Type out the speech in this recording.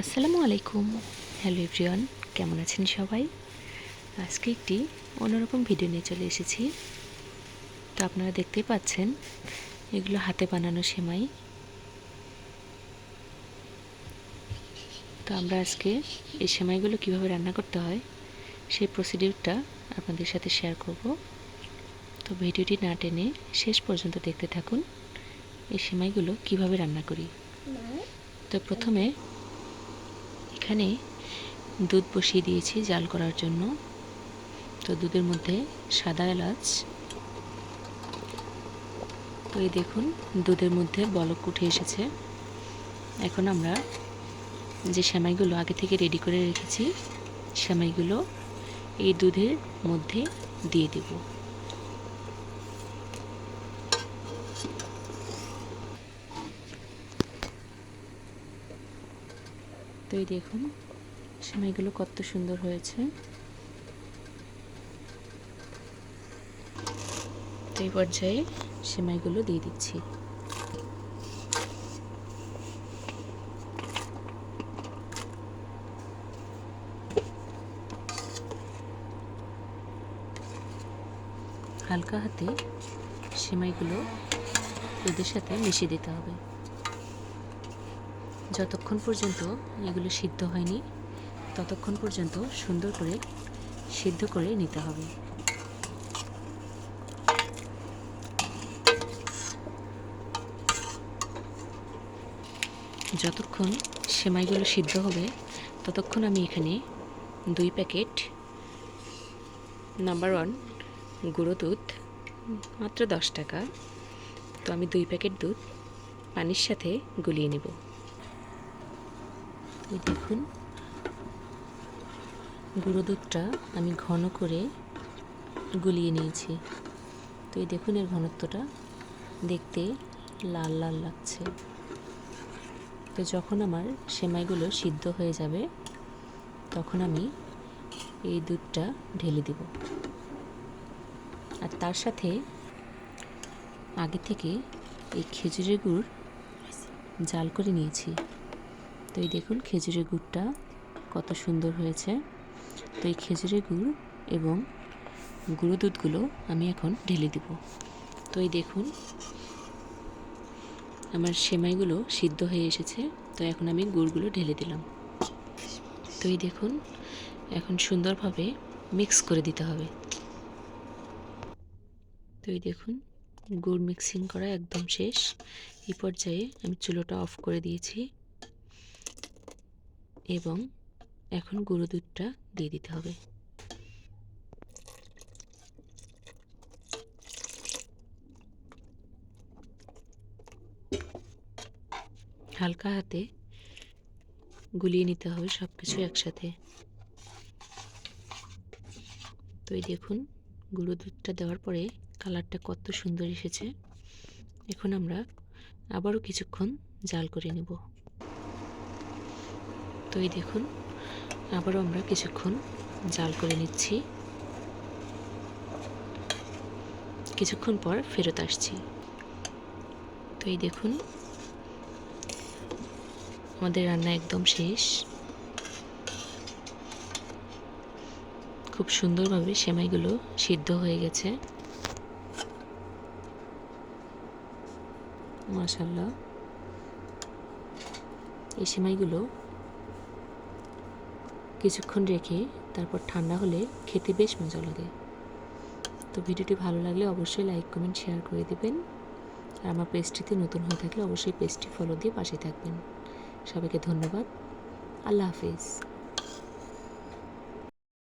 আসসালামু আলাইকুম। Hello everyone, কেমন আছেন সবাই? আজকে একটি অন্যরকম ভিডিও নিয়ে চলে এসেছি। তো আপনারা দেখতেই পাচ্ছেন, এগুলো হাতে বানানো সেমাই। তো আমরা আজকে এই সেমাইগুলো কিভাবে রান্না করতে হয় সেই প্রসিডিউরটা আপনাদের সাথে শেয়ার করব। তো ভিডিওটি না টেনে শেষ পর্যন্ত দেখতে থাকুন এই সেমাইগুলো কিভাবে রান্না করি। তো প্রথমে এখানে দুধ বসিয়ে দিয়েছি জাল করার জন্য। তো দুধের মধ্যে সাদা এলাচ, তো এই দেখুন দুধের মধ্যে বলক উঠে এসেছে। এখন আমরা যে সেমাইগুলো আগে থেকে রেডি করে রেখেছি সেমাইগুলো এই দুধের মধ্যে দিয়ে দেব। তো এই দেখুন সেমাইগুলো কত সুন্দর হয়েছে। তো এই পর্যায়ে সেমাইগুলো দিয়ে দিচ্ছি। হালকা হাতে সেমাইগুলো দুধের সাথে মিশিয়ে দিতে হবে যতক্ষণ পর্যন্ত এগুলো সিদ্ধ হয়নি, ততক্ষণ পর্যন্ত সুন্দর করে সিদ্ধ করে নিতে হবে। যতক্ষণ সেমাইগুলো সিদ্ধ হবে ততক্ষণ আমি এখানে 2 প্যাকেট নাম্বার 1 গুঁড়ো দুধ, মাত্র 10 টাকা। তো আমি 2 প্যাকেট দুধ পানির সাথে গুলিয়ে নেব। এই দেখুন গুঁড়ো দুধটা আমি ঘন করে গুলিয়ে নিয়েছি। তো এই দেখুন এর ঘনত্বটা দেখতে লাল লাল লাগছে। তো যখন আমার সেমাইগুলো সিদ্ধ হয়ে যাবে তখন আমি এই দুধটা ঢেলে দেব। আর তার সাথে আগে থেকে এই খেজুরের গুড় জাল করে নিয়েছি। তো এই দেখুন খেজুরের গুড়টা কত সুন্দর হয়েছে। তো এই খেজুরের গুড় এবং গুঁড়ো দুধগুলো আমি এখন ঢেলে দেব। তো এই দেখুন আমার সেমাইগুলো সিদ্ধ হয়ে এসেছে। তো এখন আমি গুড়গুলো ঢেলে দিলাম। তো এই দেখুন এখন সুন্দরভাবে মিক্স করে দিতে হবে। তো এই দেখুন গুড় মিক্সিং করা একদম শেষ। এই পর্যায়ে আমি চুলোটা অফ করে দিয়েছি এবং এখন গুঁড়ো দুধটা দিয়ে দিতে হবে। হালকা হাতে গুলিয়ে নিতে হবে সব কিছু একসাথে। তো এই দেখুন গুঁড়ো দুধটা দেওয়ার পরে কালারটা কত সুন্দর এসেছে। এখন আমরা আবারও কিছুক্ষণ জাল করে নেব। তো এই দেখুন আবারও আমরা কিছুক্ষণ জাল করে নিচ্ছি। কিছুক্ষণ পর ফেরত আসছি। তো এই দেখুন আমাদের রান্না একদম শেষ। খুব সুন্দরভাবে সেমাইগুলো সিদ্ধ হয়ে গেছে, মাশাআল্লাহ। এই সেমাইগুলো কিছুক্ষণ রেখে তারপর ঠান্ডা হলে খেতে বেশ মজা লাগে। তো ভিডিওটি ভালো লাগলে অবশ্যই লাইক কমেন্ট শেয়ার করে দেবেন। আর আমার পেজটিতে নতুন হয়ে থাকলে অবশ্যই পেজটি ফলো দিয়ে পাশে থাকবেন। সবাইকে ধন্যবাদ। আল্লাহ হাফেজ।